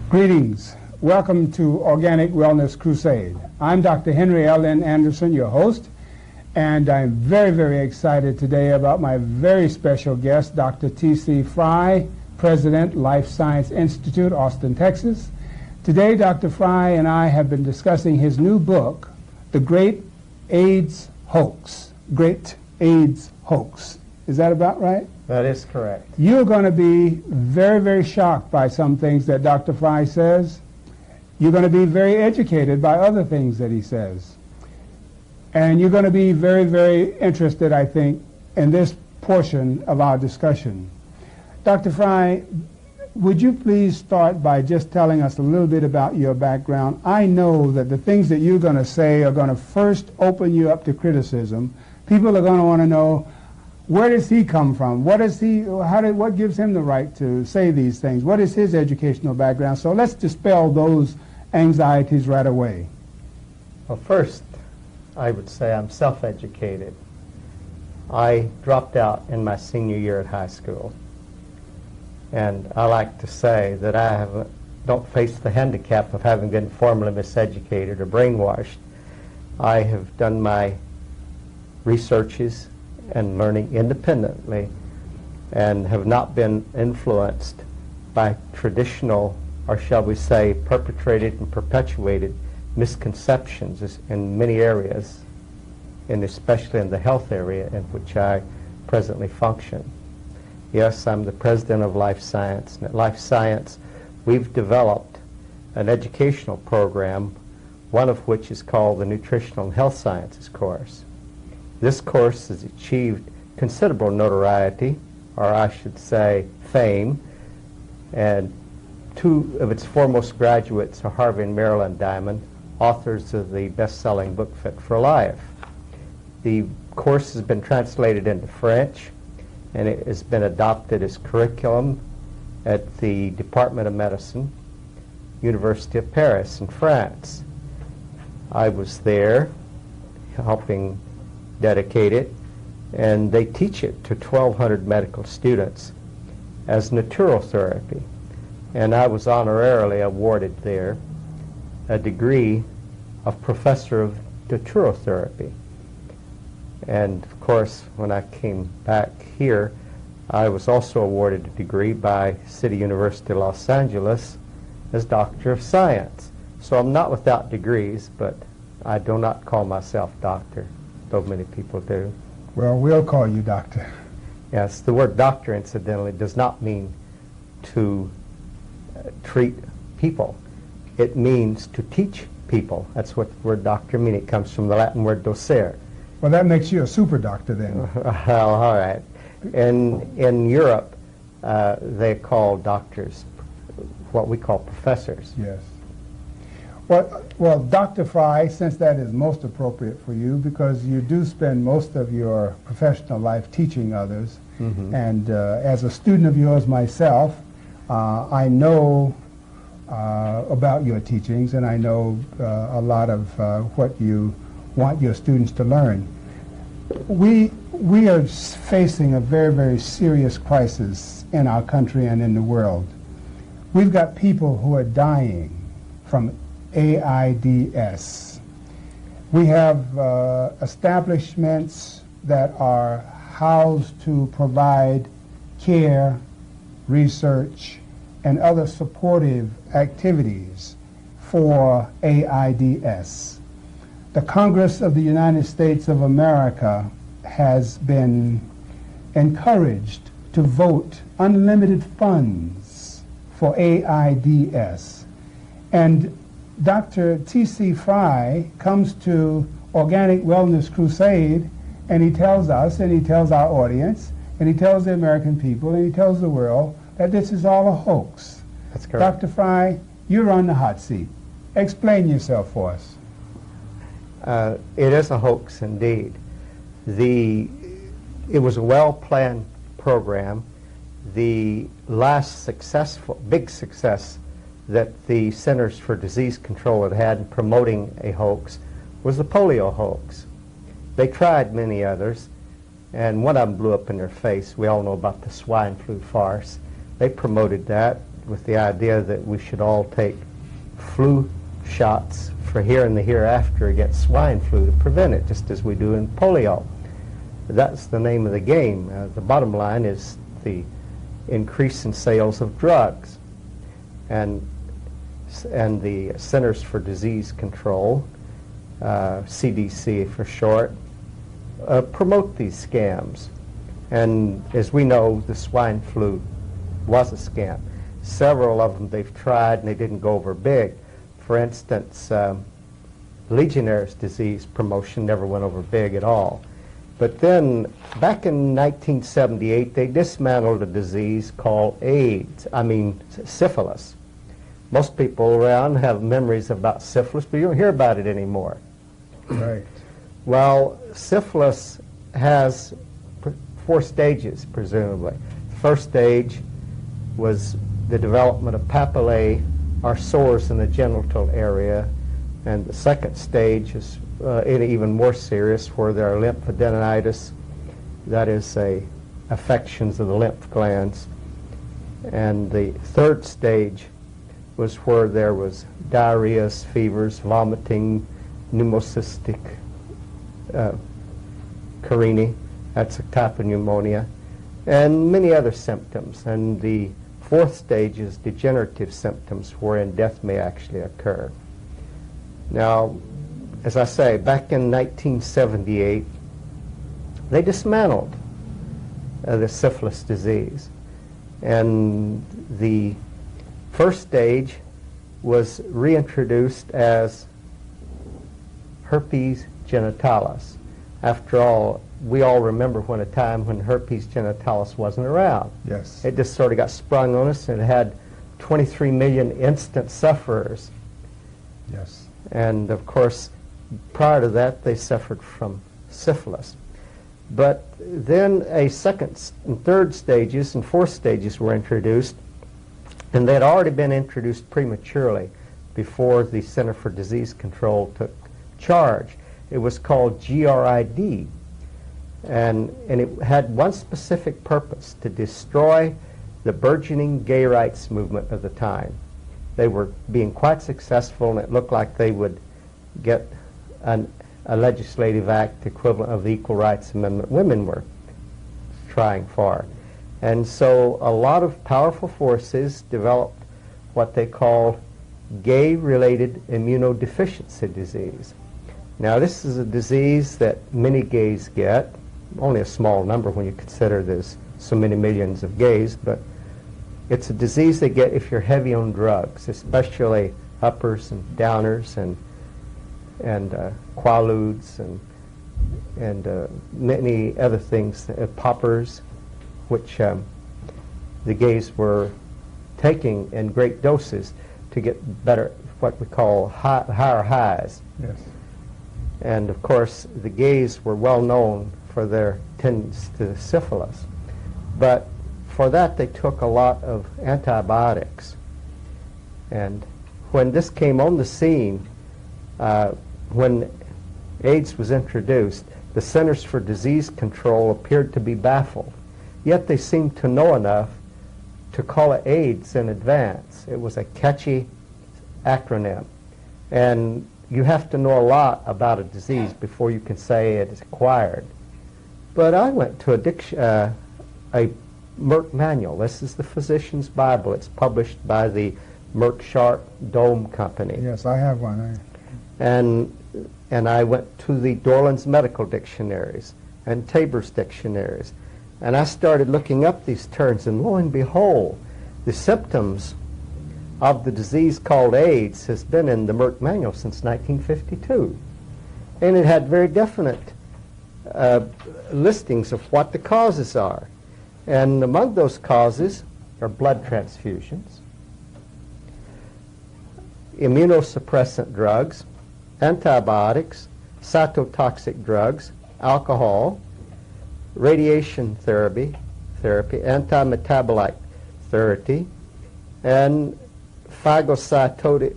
Greetings. Welcome to Organic Wellness Crusade. I'm Dr. Henry L. N. Anderson, your host, and I'm very, very excited today about my very special guest, Dr. T.C. Fry, President, Life Science Institute, Austin, Texas. Today, Dr. Fry and I have been discussing his new book, The Great AIDS Hoax. Great AIDS Hoax. Is that about right? That is correct. You're going to be very, very shocked by some things that Dr. Fry says. You're going to be very educated by other things that he says. And you're going to be very, very interested, I think, in this portion of our discussion. Dr. Fry, would you please start by just telling us a little bit about your background? I know that the things that you're going to say are going to first open you up to criticism. People are going to want to know, where does he come from? What gives him the right to say these things? What is his educational background? So let's dispel those anxieties right away. Well, first, I would say I'm self-educated. I dropped out in my senior year at high school. And I like to say that I don't face the handicap of having been formally miseducated or brainwashed. I have done my researches and learning independently and have not been influenced by traditional, or shall we say, perpetrated and perpetuated misconceptions in many areas, and especially in the health area in which I presently function. Yes, I'm the president of Life Science, and at Life Science we've developed an educational program, one of which is called the Nutritional and Health Sciences course. This course has achieved considerable notoriety, or I should say fame, and two of its foremost graduates are Harvey and Marilyn Diamond, authors of the best-selling book Fit for Life. The course has been translated into French, and it has been adopted as curriculum at the Department of Medicine, University of Paris in France. I was there helping dedicate it, and they teach it to 1,200 medical students as naturotherapy. And I was honorarily awarded there a degree of Professor of Naturotherapy. And of course, when I came back here, I was also awarded a degree by City University of Los Angeles as Doctor of Science. So I'm not without degrees, but I do not call myself doctor, though many people do. Well, we'll call you doctor. Yes, the word doctor, incidentally, does not mean to treat people. It means to teach people. That's what the word doctor means. It comes from the Latin word docere. Well, that makes you a super doctor then. Well, all right. In Europe, they call doctors what we call professors. Yes. Well, Dr. Fry, since that is most appropriate for you, because you do spend most of your professional life teaching others, and as a student of yours myself, I know about your teachings, and I know a lot of what you want your students to learn. We are facing a very, very serious crisis in our country and in the world. We've got people who are dying from AIDS. We have establishments that are housed to provide care, research, and other supportive activities for AIDS. The Congress of the United States of America has been encouraged to vote unlimited funds for AIDS. And Dr. T.C. Fry comes to Organic Wellness Crusade, and he tells us, and he tells our audience, and he tells the American people, and he tells the world that this is all a hoax. That's correct. Dr. Fry, you're on the hot seat. Explain yourself for us. It is a hoax indeed. It was a well-planned program. The last big success that the Centers for Disease Control had had in promoting a hoax was the polio hoax. They tried many others, and one of them blew up in their face. We all know about the swine flu farce. They promoted that with the idea that we should all take flu shots for here and the hereafter against swine flu to prevent it, just as we do in polio. That's the name of the game. The bottom line is the increase in sales of drugs. And the Centers for Disease Control, CDC for short, promote these scams. And as we know, the swine flu was a scam. Several of them they've tried and they didn't go over big. For instance, Legionnaire's disease promotion never went over big at all. But then, back in 1978, they dismantled a disease called syphilis. Most people around have memories about syphilis, but you don't hear about it anymore. Right. Well, syphilis has 4 stages, presumably. The first stage was the development of papillae, or sores in the genital area, and the second stage is even more serious, where there are lymphadenitis, that is affections of the lymph glands. And the third stage was where there was diarrheas, fevers, vomiting, pneumocystic carini, that's a type of pneumonia, and many other symptoms. And the fourth stage is degenerative symptoms, wherein death may actually occur. Now, as I say, back in 1978, they dismantled the syphilis disease. And the first stage was reintroduced as herpes genitalis. After all, we all remember when a time when herpes genitalis wasn't around. Yes. It just sort of got sprung on us, and it had 23 million instant sufferers. Yes. And of course, prior to that, they suffered from syphilis. But then a second and third stages and fourth stages were introduced, and they had already been introduced prematurely before the Center for Disease Control took charge. It was called GRID, and it had one specific purpose: to destroy the burgeoning gay rights movement of the time. They were being quite successful, and it looked like they would get a legislative act equivalent of the Equal Rights Amendment women were trying for. And so a lot of powerful forces developed what they call gay-related immunodeficiency disease. Now, this is a disease that many gays get, only a small number when you consider there's so many millions of gays, but it's a disease they get if you're heavy on drugs, especially uppers and downers and quaaludes and many other things, poppers, which the gays were taking in great doses to get better, what we call higher highs. Yes. And of course, the gays were well known for their tendency to syphilis. But for that, they took a lot of antibiotics. And when this came on the scene, when AIDS was introduced, the Centers for Disease Control appeared to be baffled. Yet they seemed to know enough to call it AIDS in advance. It was a catchy acronym. And you have to know a lot about a disease before you can say it is acquired. But I went to a Merck manual. This is the Physician's Bible. It's published by the Merck Sharp Dome Company. Yes, I have one. And I went to the Dorland's Medical Dictionaries and Tabor's dictionaries. And I started looking up these terms, and lo and behold, the symptoms of the disease called AIDS has been in the Merck manual since 1952. And it had very definite listings of what the causes are. And among those causes are blood transfusions, immunosuppressant drugs, antibiotics, cytotoxic drugs, alcohol, radiation therapy, anti-metabolite therapy, and phagocytotic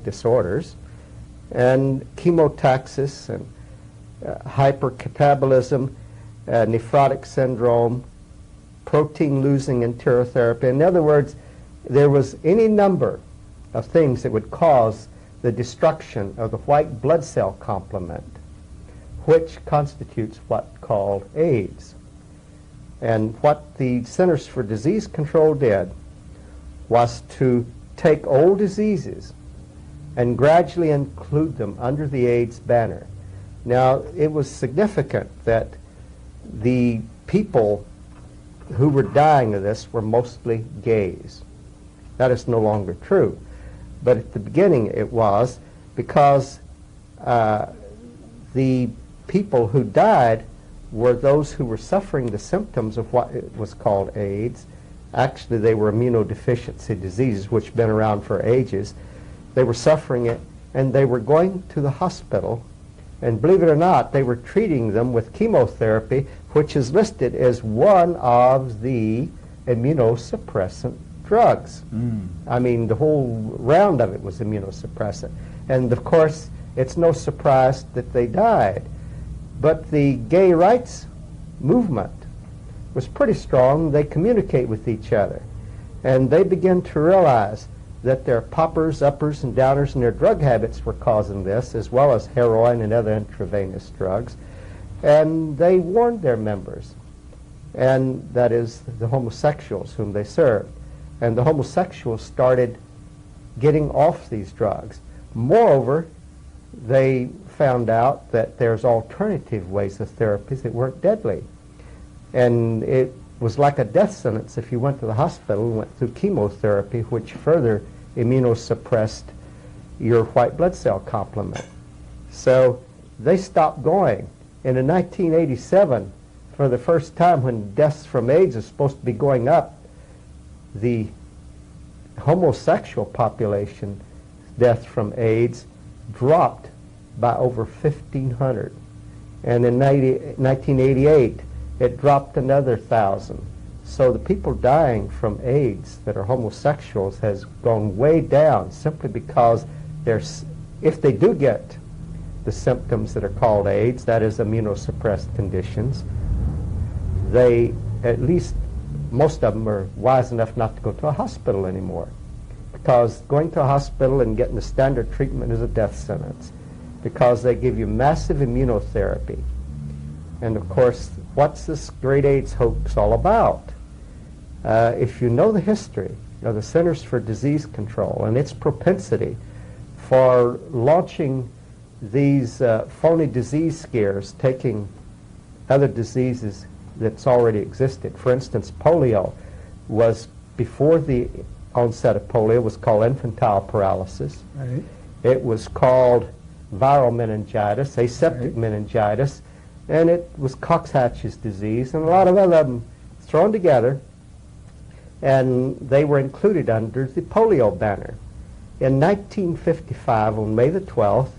disorders, and chemotaxis, and hypercatabolism, nephrotic syndrome, protein-losing enterotherapy. In other words, there was any number of things that would cause the destruction of the white blood cell complement, which constitutes what's called AIDS. And what the Centers for Disease Control did was to take old diseases and gradually include them under the AIDS banner. Now, it was significant that the people who were dying of this were mostly gays. That is no longer true. But at the beginning it was, because the people who died were those who were suffering the symptoms of what was called AIDS. Actually, they were immunodeficiency diseases, which have been around for ages. They were suffering it, and they were going to the hospital, and believe it or not, they were treating them with chemotherapy, which is listed as one of the immunosuppressant drugs. I mean, the whole round of it was immunosuppressant. And of course, it's no surprise that they died. But the gay rights movement was pretty strong. They communicate with each other. And they begin to realize that their poppers, uppers, and downers in their drug habits were causing this, as well as heroin and other intravenous drugs. And they warned their members, and that is the homosexuals whom they served. And the homosexuals started getting off these drugs. Moreover, they found out that there's alternative ways of therapies that weren't deadly. And it was like a death sentence if you went to the hospital and went through chemotherapy, which further immunosuppressed your white blood cell complement. So they stopped going. And in 1987, for the first time when deaths from AIDS is supposed to be going up, the homosexual population death from AIDS dropped by over 1,500. And in 1988, it dropped another 1,000. So the people dying from AIDS that are homosexuals has gone way down, simply because if they do get the symptoms that are called AIDS, that is immunosuppressed conditions, they, at least most of them, are wise enough not to go to a hospital anymore, because going to a hospital and getting the standard treatment is a death sentence, because they give you massive immunotherapy. And of course, what's this great AIDS hoax all about? If you know the history of the Centers for Disease Control and its propensity for launching these phony disease scares, taking other diseases that's already existed. For instance, polio was, before the onset of polio, was called infantile paralysis. Right. It was called viral meningitis, aseptic meningitis, and it was Cox-Hatch's disease, and a lot of other them thrown together, and they were included under the polio banner. In 1955, on May the 12th,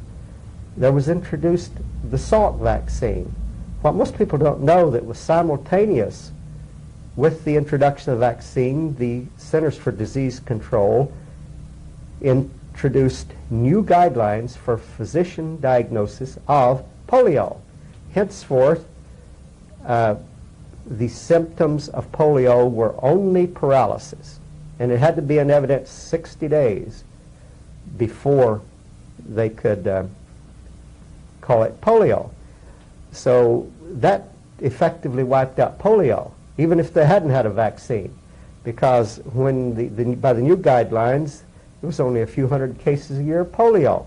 there was introduced the Salk vaccine. What most people don't know, that was simultaneous with the introduction of the vaccine, the Centers for Disease Control introduced new guidelines for physician diagnosis of polio. Henceforth, the symptoms of polio were only paralysis, and it had to be in evidence 60 days before they could call it polio. So that effectively wiped out polio, even if they hadn't had a vaccine, because when by the new guidelines, it was only a few hundred cases a year of polio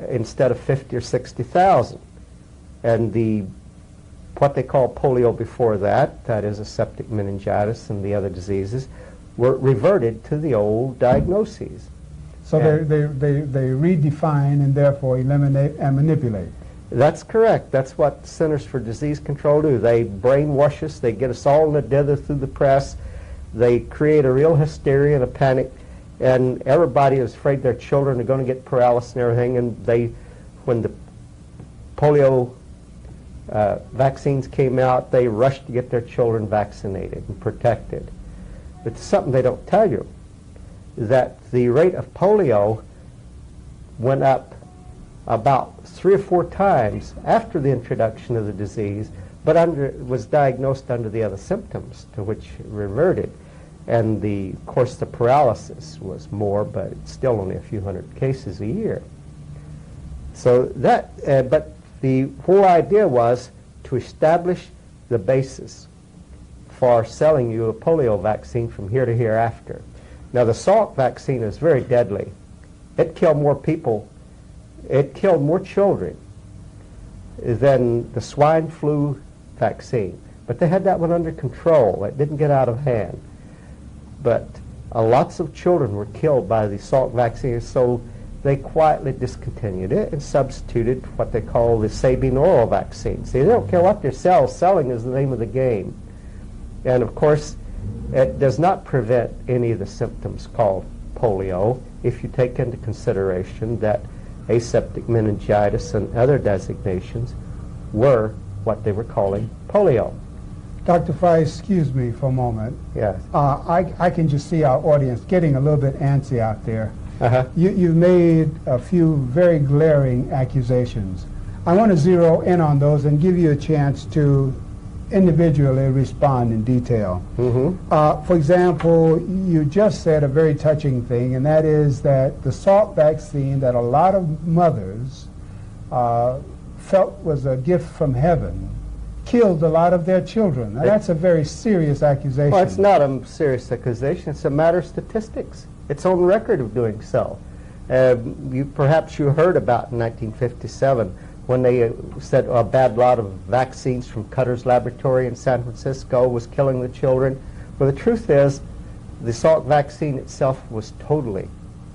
instead of 50 or 60,000. And what they called polio before that, that is aseptic meningitis and the other diseases, were reverted to the old diagnoses. So they redefine and therefore eliminate and manipulate. That's correct. That's what Centers for Disease Control do. They brainwash us. They get us all together through the press. They create a real hysteria and a panic, and everybody is afraid their children are going to get paralysis and everything. And when the polio vaccines came out, they rushed to get their children vaccinated and protected. But something they don't tell you, that the rate of polio went up about 3 or 4 times after the introduction of the disease, but was diagnosed under the other symptoms, to which it reverted. And of course, the paralysis was more, but it's still only a few hundred cases a year. So but the whole idea was to establish the basis for selling you a polio vaccine from here to hereafter. Now, the Salk vaccine is very deadly. It killed more people, it killed more children than the swine flu vaccine. But they had that one under control. It didn't get out of hand. But lots of children were killed by the Salk vaccine, so they quietly discontinued it and substituted what they call the Sabine oral vaccine. See, they don't care what they sell. Selling is the name of the game. And of course, it does not prevent any of the symptoms called polio if you take into consideration that aseptic meningitis and other designations were what they were calling polio. Dr. Fry, excuse me for a moment. Yes. I can just see our audience getting a little bit antsy out there. Uh-huh. You've made a few very glaring accusations. I want to zero in on those and give you a chance to individually respond in detail. Mm-hmm. For example, you just said a very touching thing, and that is that the Salk vaccine that a lot of mothers felt was a gift from heaven killed a lot of their children. Now, that's a very serious accusation. Well, it's not a serious accusation. It's a matter of statistics. It's on record of doing so. Perhaps you heard about in 1957 when they said a bad lot of vaccines from Cutter's laboratory in San Francisco was killing the children. Well, the truth is the Salk vaccine itself was totally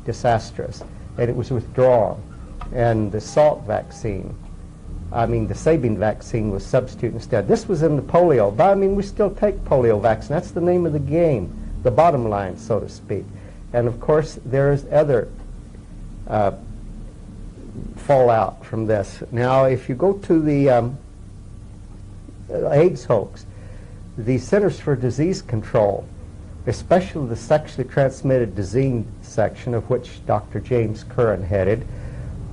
disastrous, and it was withdrawn. And the Salk vaccine, the Sabine vaccine, was substituted instead. This was in the polio, but we still take polio vaccine. That's the name of the game, the bottom line, so to speak. And of course, there's other fallout from this. Now, if you go to the AIDS hoax, the Centers for Disease Control, especially the sexually transmitted disease section, of which Dr. James Curran headed,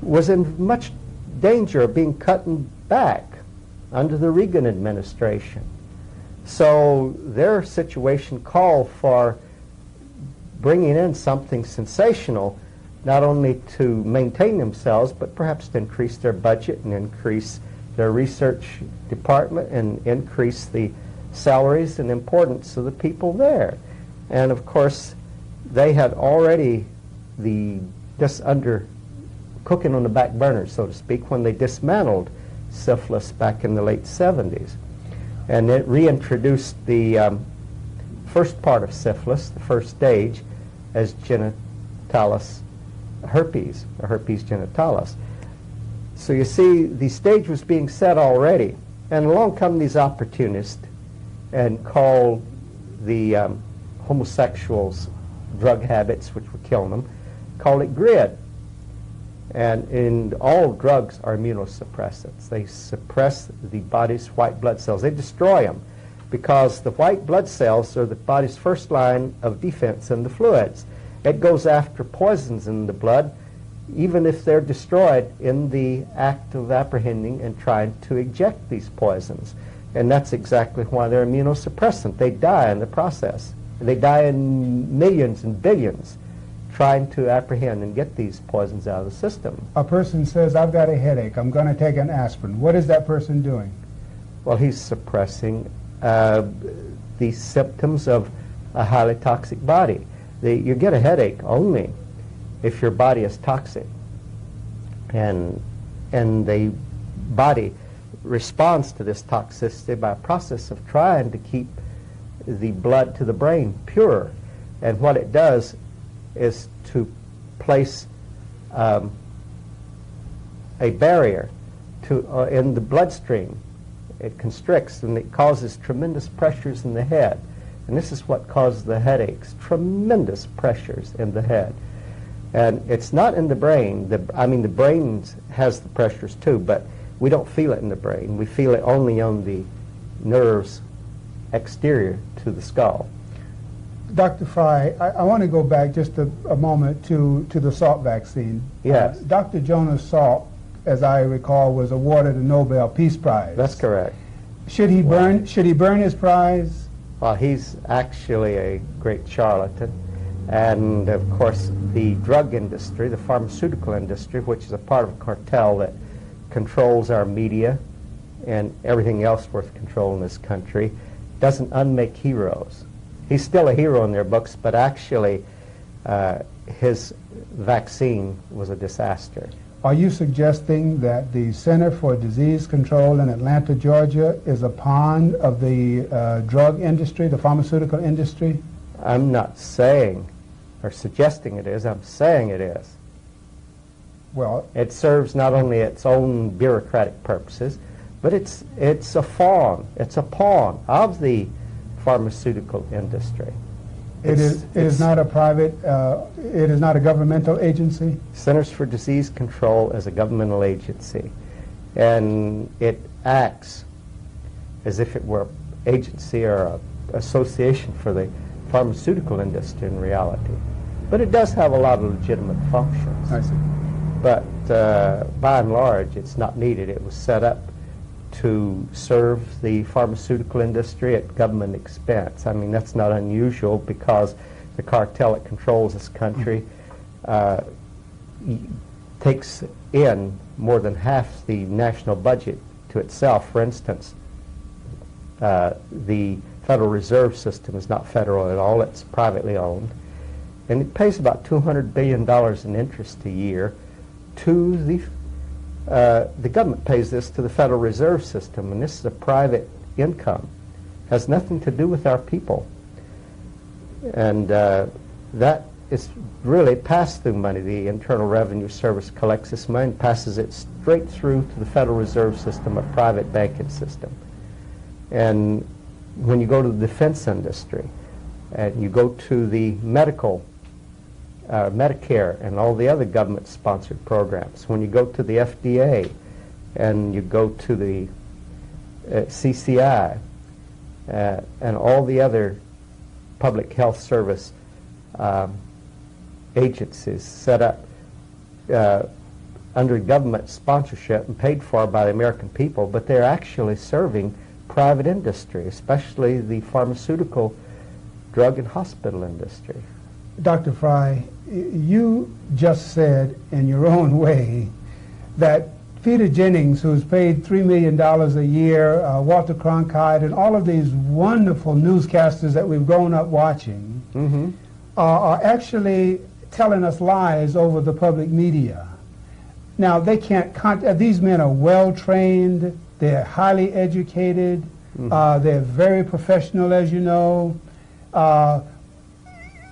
was in much danger of being cut back under the Reagan administration. So their situation called for bringing in something sensational, not only to maintain themselves, but perhaps to increase their budget and increase their research department and increase the salaries and importance of the people there. And of course, they had already just under cooking on the back burner, so to speak, when they dismantled syphilis back in the late 70s. And it reintroduced the first part of syphilis, the first stage, as genitalis herpes, or herpes genitalis. So you see, the stage was being set already, and along come these opportunists and call the homosexuals' drug habits, which were killing them, call it GRID. And all drugs are immunosuppressants. They suppress the body's white blood cells. They destroy them because the white blood cells are the body's first line of defense in the fluids. It goes after poisons in the blood, even if they're destroyed in the act of apprehending and trying to eject these poisons. And that's exactly why they're immunosuppressant. They die in the process. They die in millions and billions trying to apprehend and get these poisons out of the system. A person says, I've got a headache, I'm going to take an aspirin. What is that person doing? Well, he's suppressing the symptoms of a highly toxic body. You get a headache only if your body is toxic. And the body responds to this toxicity by a process of trying to keep the blood to the brain pure. And what it does is to place a barrier in the bloodstream. It constricts and it causes tremendous pressures in the head. And this is what causes the headaches, tremendous pressures in the head. And it's not in the brain. The brain has the pressures too, but we don't feel it in the brain. We feel it only on the nerves exterior to the skull. Dr. Fry, I want to go back just a moment to the Salk vaccine. Yes. Dr. Jonas Salk, as I recall, was awarded a Nobel Peace Prize. That's correct. Should he burn? Should he burn his prize? Well, he's actually a great charlatan. And, of course, the drug industry, the pharmaceutical industry, which is a part of a cartel that controls our media and everything else worth control in this country, doesn't unmake heroes. He's still a hero in their books, but actually his vaccine was a disaster. Are you suggesting that the Center for Disease Control in Atlanta, Georgia is a pawn of the drug industry, the pharmaceutical industry? I'm not saying or suggesting it is, I'm saying it is. Well, it serves not only its own bureaucratic purposes, but it's a pawn of the pharmaceutical industry. It is not a private, it is not a governmental agency? Centers for Disease Control is a governmental agency, and it acts as if it were an agency or an association for the pharmaceutical industry in reality. But it does have a lot of legitimate functions. I see. But by and large, it's not needed. It was set up to serve the pharmaceutical industry at government expense. I mean, that's not unusual because the cartel that controls this country takes in more than half the national budget to itself. For instance, the Federal Reserve System is not federal at all. It's privately owned. And it pays about $200 billion in interest a year to the government pays this to the Federal Reserve System, and this is a private income. Has nothing to do with our people. And that is really pass-through money. The Internal Revenue Service collects this money and passes it straight through to the Federal Reserve System, a private banking system. And when you go to the defense industry, and you go to the medical Medicare and all the other government-sponsored programs, when you go to the FDA and you go to the CCI and all the other public health service agencies set up under government sponsorship and paid for by the American people, but they're actually serving private industry, especially the pharmaceutical, drug, and hospital industry. Dr. Fry, you just said in your own way that Peter Jennings, who's paid $3 million a year, Walter Cronkite, and all of these wonderful newscasters that we've grown up watching, are actually telling us lies over the public media. Now, they can't, these men are well-trained, they're highly educated, they're very professional, as you know.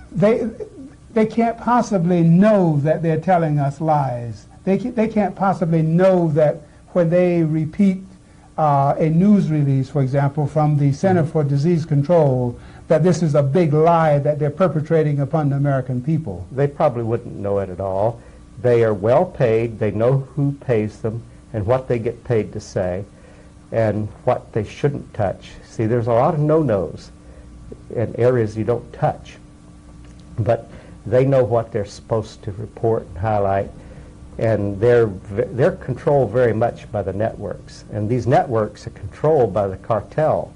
They can't possibly know that they're telling us lies. They can't possibly know that when they repeat a news release, for example, from the Center for Disease Control, that this is a big lie that they're perpetrating upon the American people. They probably wouldn't know it at all. They are well paid. They know who pays them and what they get paid to say and what they shouldn't touch. See, there's a lot of no-nos in areas you don't touch. But they know what they're supposed to report and highlight, and they're controlled very much by the networks. And these networks are controlled by the cartel,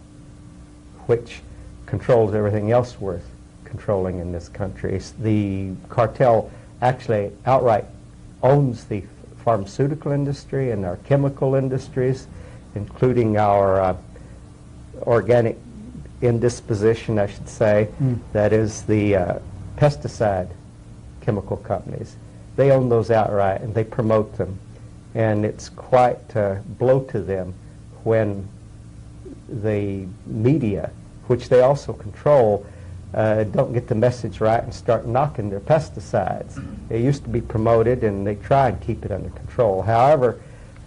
which controls everything else worth controlling in this country. The cartel actually outright owns the pharmaceutical industry and our chemical industries, including our organic indisposition, I should say, that is the pesticide chemical companies. They own those outright and they promote them, and it's quite a blow to them when the media, which they also control, don't get the message right and start knocking their pesticides. They used to be promoted and they try and keep it under control. However,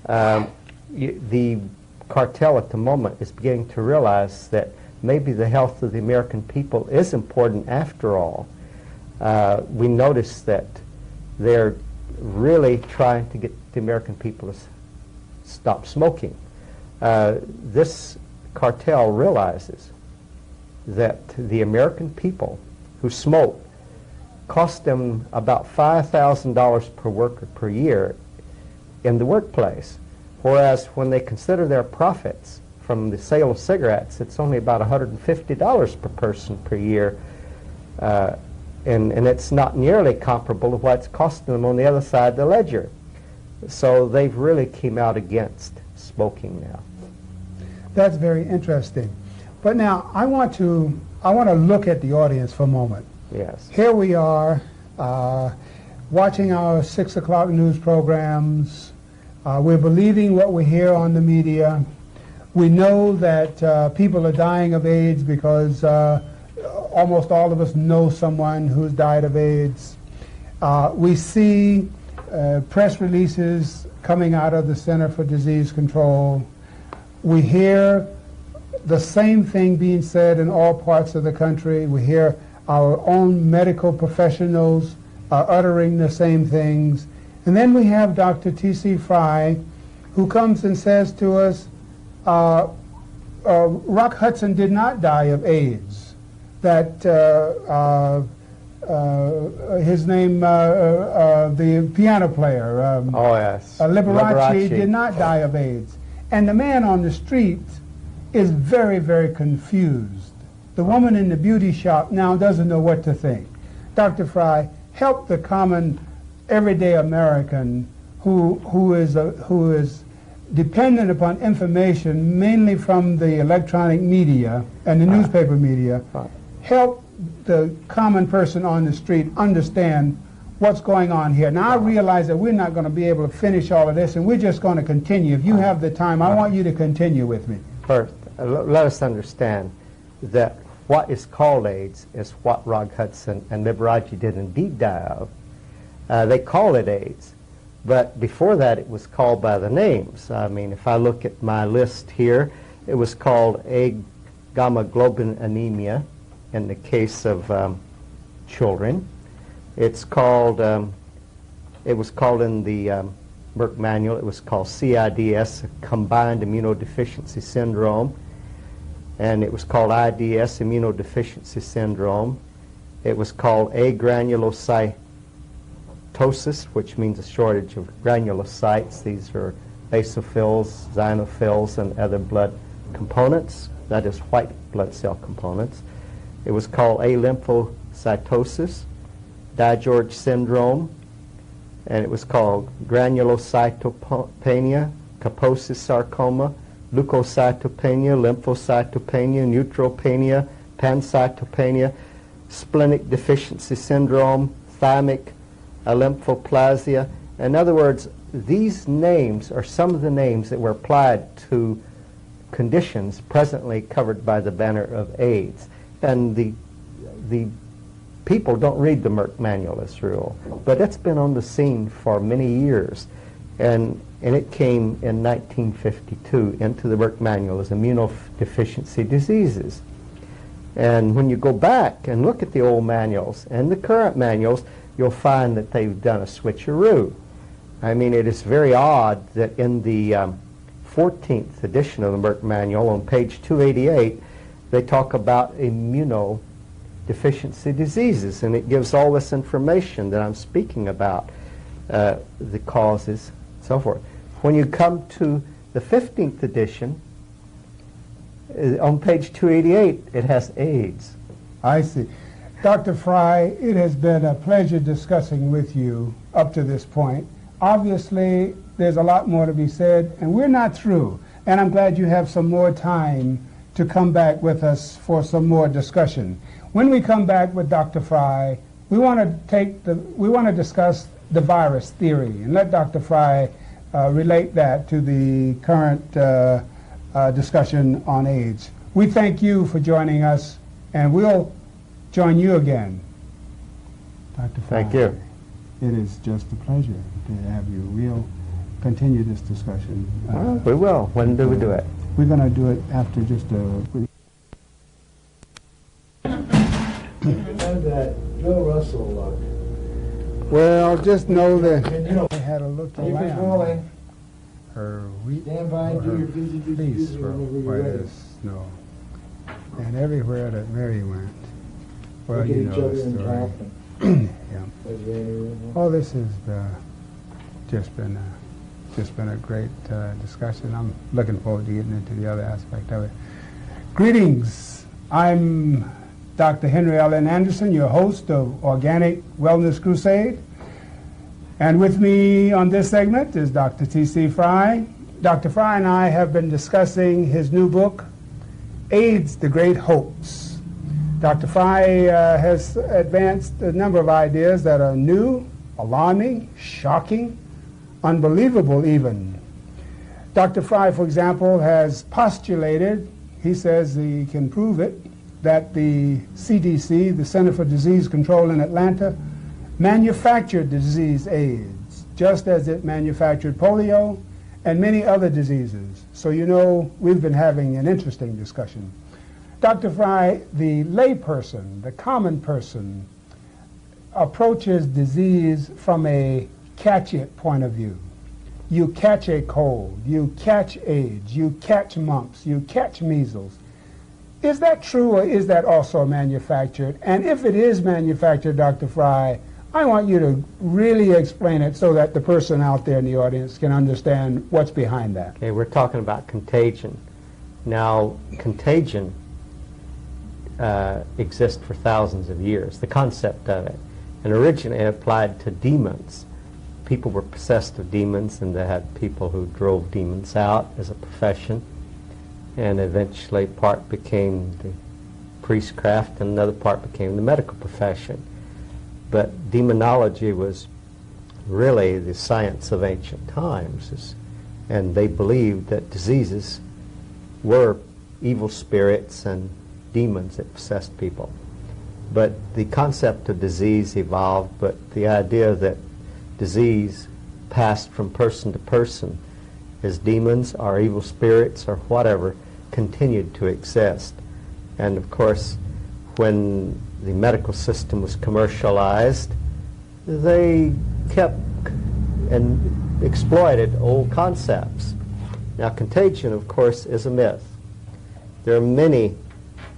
the cartel at the moment is beginning to realize that maybe the health of the American people is important after all. We notice that they're really trying to get the American people to stop smoking. This cartel realizes that the American people who smoke cost them about $5,000 per worker per year in the workplace, whereas when they consider their profits from the sale of cigarettes. It's only about $150 per person per year, and it's not nearly comparable to what's costing them on the other side of the ledger. So they've really came out against smoking now. That's very interesting. But now I want to look at the audience for a moment. Yes. Here we are, watching our 6 o'clock news programs. We're believing what we hear on the media. We know that people are dying of AIDS because almost all of us know someone who's died of AIDS. We see press releases coming out of the Center for Disease Control. We hear the same thing being said in all parts of the country. We hear our own medical professionals uttering the same things. And then we have Dr. T.C. Fry, who comes and says to us, Rock Hudson did not die of AIDS, that his name, the piano player, Oh, yes. Liberace, did not die of AIDS. And the man on the street is very, very confused. The woman in the beauty shop now doesn't know what to think. Dr. Fry, help the common, everyday American who is dependent upon information mainly from the electronic media and the newspaper media. Help the common person on the street understand what's going on here. Now I realize that we're not going to be able to finish all of this, and we're just going to continue. If you have the time, I want you to continue with me. First, let us understand that what is called AIDS is what Rock Hudson and Liberace did indeed die of. They call it AIDS, but before that it was called by the names. I mean, if I look at my list here, it was called A-gamma globin anemia in the case of children. It's called, it was called in the Merck manual, it was called CIDS, Combined Immunodeficiency Syndrome, and it was called IDS, Immunodeficiency Syndrome. It was called agranulocytosis, which means a shortage of granulocytes. These are basophils, xenophils, and other blood components, that is white blood cell components. It was called alymphocytosis, DiGeorge syndrome, and it was called granulocytopenia, Kaposi sarcoma, leukocytopenia, lymphocytopenia, neutropenia, pancytopenia, splenic deficiency syndrome, thymic lymphoplastia. In other words, these names are some of the names that were applied to conditions presently covered by the banner of AIDS. And the people don't read the Merck manual as a rule, but it's been on the scene for many years, and it came in 1952 into the Merck manual as immunodeficiency diseases. And when you go back and look at the old manuals and the current manuals, you'll find that they've done a switcheroo. I mean, it is very odd that in the 14th edition of the Merck manual on page 288, they talk about immunodeficiency diseases, and it gives all this information that I'm speaking about, the causes, so forth. When you come to the 15th edition, on page 288, it has AIDS. I see. Dr. Fry, it has been a pleasure discussing with you up to this point. Obviously, there's a lot more to be said, and we're not through. And I'm glad you have some more time to come back with us for some more discussion. When we come back with Dr. Fry, we want to discuss the virus theory and let Dr. Fry relate that to the current discussion on AIDS. We thank you for joining us, and we'll join you again. Dr. Fry, Thank you. It is just a pleasure to have you. We'll continue this discussion. Well, we will. When do we do it? We're going to do it after just a... And that Joe Russell, Well, just know that can you I had a look keep it around rolling, her wheat, stand by and do your busy, busy, fleece busy for whenever you're white ready. as snow. And everywhere that Mary went, well, Look at you each know other the and story. talk. And Yeah. there's Randy right there. All this has just been just been a great discussion. I'm looking forward to getting into the other aspect of it. Greetings. I'm Dr. Henry Allen Anderson, your host of Organic Wellness Crusade. And with me on this segment is Dr. T.C. Fry. Dr. Fry and I have been discussing his new book, AIDS, the Great Hoax. Dr. Fry has advanced a number of ideas that are new, alarming, shocking, unbelievable even. Dr. Fry, for example, has postulated, he says he can prove it, that the CDC, the Center for Disease Control in Atlanta, manufactured the disease AIDS, just as it manufactured polio and many other diseases. So you know we've been having an interesting discussion. Dr. Fry, the layperson, the common person, approaches disease from a catch-it point of view. You catch a cold, you catch AIDS, you catch mumps, you catch measles. Is that true, or is that also manufactured? And if it is manufactured, Dr. Fry, I want you to really explain it so that the person out there in the audience can understand what's behind that. Okay, we're talking about contagion. Now, contagion exists for thousands of years, the concept of it. And originally it applied to demons. People were possessed of demons, and they had people who drove demons out as a profession. And eventually part became the priestcraft, and another part became the medical profession. But demonology was really the science of ancient times, and they believed that diseases were evil spirits and demons that possessed people. But the concept of disease evolved, but the idea that disease passed from person to person as demons or evil spirits or whatever continued to exist. And of course, when the medical system was commercialized, they kept and exploited old concepts. Now, contagion, of course, is a myth. There are many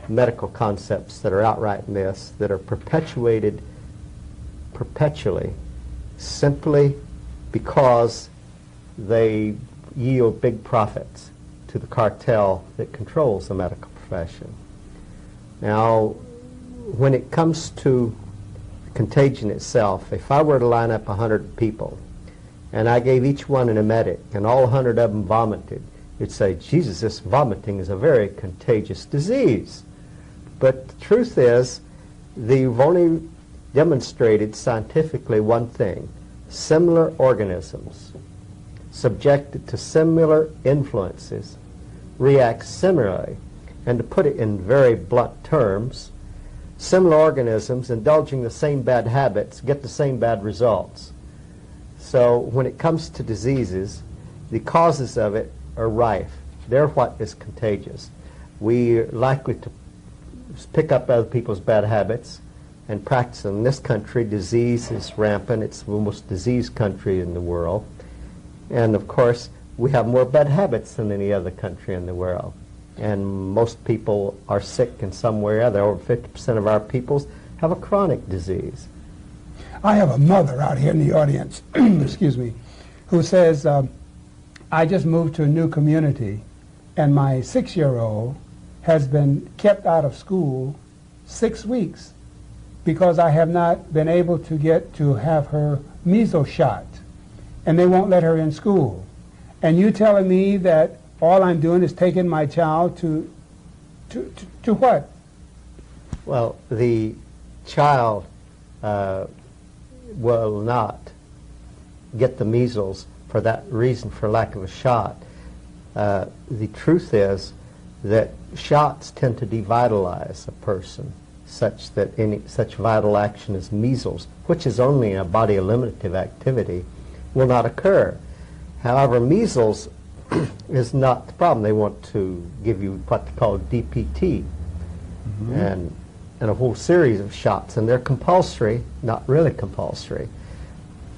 medical concepts that are outright myths that are perpetuated perpetually simply because they yield big profits to the cartel that controls the medical profession. Now, when it comes to contagion itself, if I were to line up 100 people and I gave each one an emetic and all 100 of them vomited, you'd say, Jesus, this vomiting is a very contagious disease. But the truth is, they've only demonstrated scientifically one thing: similar organisms subjected to similar influences react similarly. And to put it in very blunt terms, similar organisms indulging the same bad habits get the same bad results. So when it comes to diseases, the causes of it are rife. They're what is contagious. We're likely to pick up other people's bad habits and practice them. In this country, disease is rampant. It's the most diseased country in the world. And of course, we have more bad habits than any other country in the world. And most people are sick in some way or other. Over 50% of our peoples have a chronic disease. I have a mother out here in the audience, excuse me, who says, I just moved to a new community, and my 6-year-old has been kept out of school 6 weeks because I have not been able to get to have her measles shot, and they won't let her in school. And you telling me that all I'm doing is taking my child to what? Well, the child will not get the measles for that reason, for lack of a shot. The truth is that shots tend to devitalize a person such that any such vital action as measles, which is only a body eliminative activity, will not occur. However, measles is not the problem. They want to give you what they call DPT, and a whole series of shots, and they're compulsory, not really compulsory.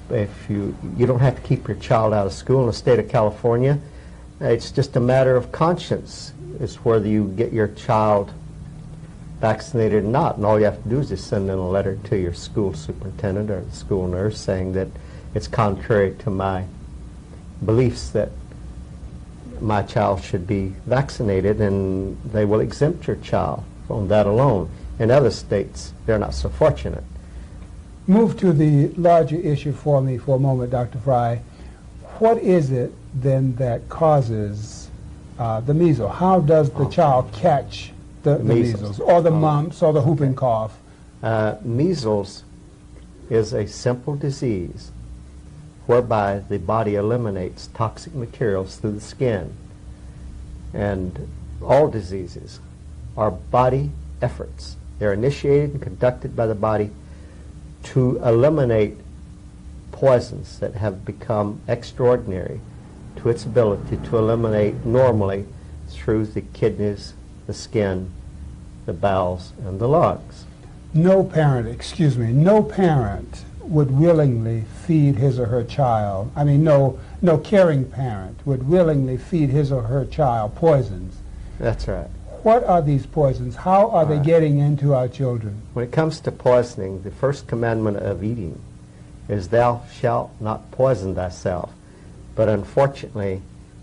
If you don't have to keep your child out of school in the state of California. It's just a matter of conscience. It's whether you get your child vaccinated or not, and all you have to do is just send in a letter to your school superintendent or the school nurse saying that it's contrary to my beliefs that my child should be vaccinated, and they will exempt your child on that alone. In other states, they're not so fortunate. Move to the larger issue for me for a moment, Dr. Fry. What is it then that causes the measles? How does the child catch the measles, or the mumps, or the whooping cough? Measles is a simple disease whereby the body eliminates toxic materials through the skin. And all diseases are body efforts. They're initiated and conducted by the body to eliminate poisons that have become extraordinary to its ability to eliminate normally through the kidneys, the skin, the bowels, and the lungs. No parent would willingly feed his or her child. I mean, no caring parent would willingly feed his or her child poisons. That's right. What are these poisons? How are they getting into our children? When it comes to poisoning, the first commandment of eating is thou shalt not poison thyself. But unfortunately,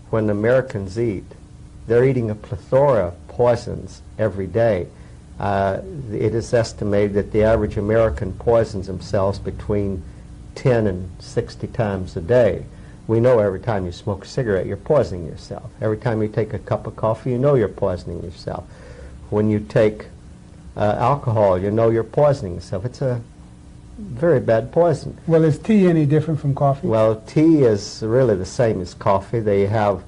when Americans eat, they're eating a plethora of poisons every day. It is estimated that the average American poisons themselves between 10 and 60 times a day. We know every time you smoke a cigarette, you're poisoning yourself. Every time you take a cup of coffee, you know you're poisoning yourself. When you take alcohol, you know you're poisoning yourself. It's a very bad poison. Well, is tea any different from coffee? Well, tea is really the same as coffee. They have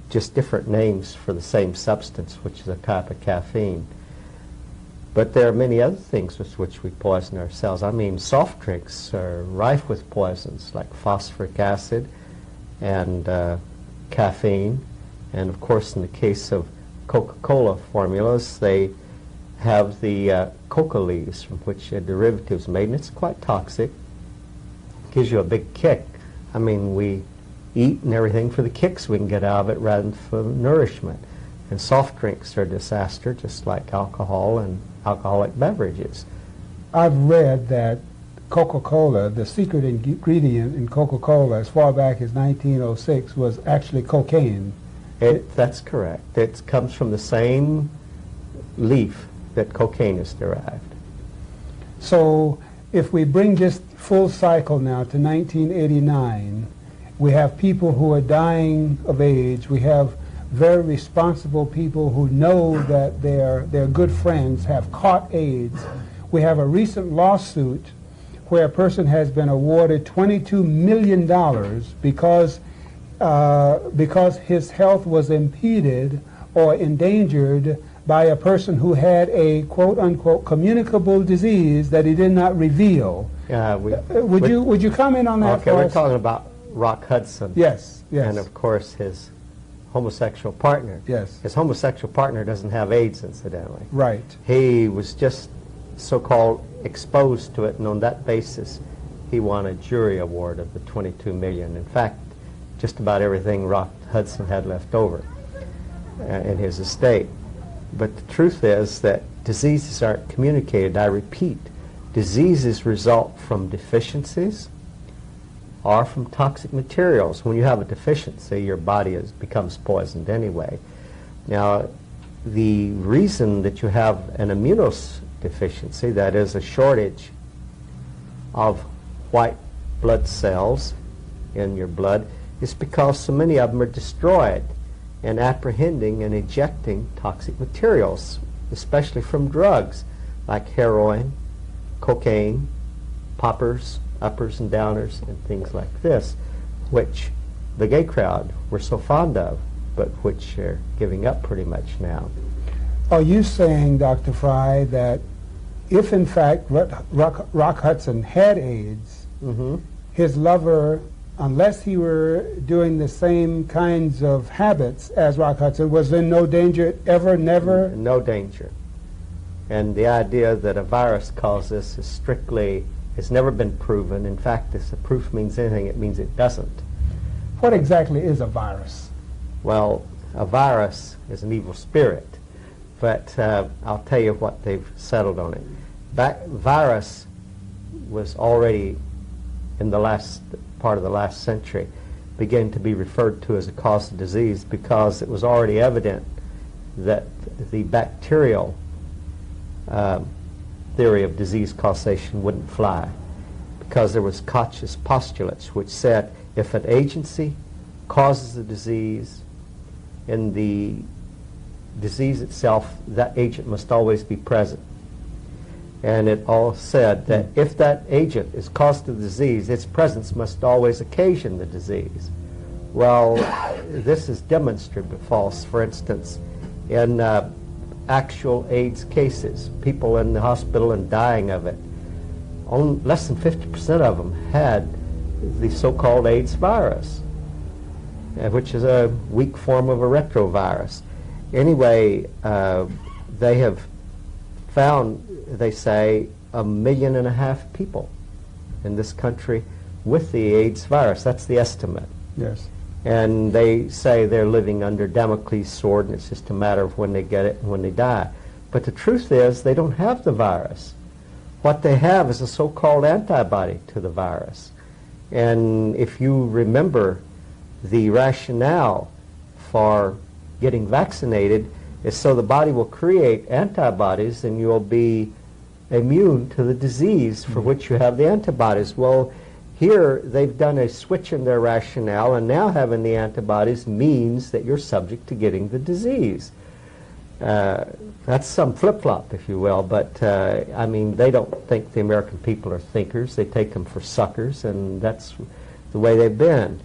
just different names for the same substance, which is a type of caffeine. But there are many other things with which we poison ourselves. I mean, soft drinks are rife with poisons like phosphoric acid and caffeine. And of course, in the case of Coca-Cola formulas, they have the coca leaves from which a derivative is made, and it's quite toxic. It gives you a big kick. I mean, we eat and everything for the kicks we can get out of it rather than for nourishment. And soft drinks are a disaster, just like alcohol and alcoholic beverages. I've read that Coca-Cola, the secret ingredient in Coca-Cola as far back as 1906 was actually cocaine. That's correct. It comes from the same leaf that cocaine is derived. So if we bring this full cycle now to 1989, we have people who are dying of AIDS. We have very responsible people who know that their good friends have caught AIDS. We have a recent lawsuit where a person has been awarded $22 million because his health was impeded or endangered by a person who had a quote-unquote communicable disease that he did not reveal. Would you comment on that? Okay, we're talking about Rock Hudson. Yes, yes. And of course his homosexual partner. Yes. His homosexual partner doesn't have AIDS, incidentally. Right. He was just so-called exposed to it, and on that basis he won a jury award of the $22 million. In fact, just about everything Rock Hudson had left over in his estate. But the truth is that diseases aren't communicated. I repeat, diseases result from deficiencies or from toxic materials. When you have a deficiency, your body becomes poisoned anyway. Now, the reason that you have an immunodeficiency, that is a shortage of white blood cells in your blood, is because so many of them are destroyed in apprehending and ejecting toxic materials, especially from drugs like heroin, cocaine, poppers, uppers and downers, and things like this, which the gay crowd were so fond of, but which they're giving up pretty much now. Are you saying, Dr. Fry, that if in fact Rock Hudson had AIDS, his lover, unless he were doing the same kinds of habits as Rock Hudson, was in no danger ever, never? No danger. And the idea that a virus caused this is strictly, has never been proven. In fact, if the proof means anything, it means it doesn't. What exactly is a virus? Well, a virus is an evil spirit, but I'll tell you what they've settled on it. That virus was already in the last part of the last century. began to be referred to as a cause of disease because it was already evident that the bacterial theory of disease causation wouldn't fly, because there was Koch's postulates which said if an agency causes a disease, in the disease itself, that agent must always be present. And it all said that if that agent is cause to the disease, its presence must always occasion the disease. Well, this is demonstrably false. For instance, in actual AIDS cases, people in the hospital and dying of it, less than 50% of them had the so-called AIDS virus, which is a weak form of a retrovirus. Anyway, they have found, they say, 1.5 million people in this country with the AIDS virus. That's the estimate. Yes. And they say they're living under Damocles' sword, and it's just a matter of when they get it and when they die. But the truth is, they don't have the virus. What they have is a so-called antibody to the virus. And if you remember, the rationale for getting vaccinated is so the body will create antibodies and you'll be immune to the disease for which you have the antibodies. Well, here they've done a switch in their rationale, and now having the antibodies means that you're subject to getting the disease. That's some flip-flop, if you will, but I mean, they don't think the American people are thinkers. They take them for suckers, and that's the way they've been.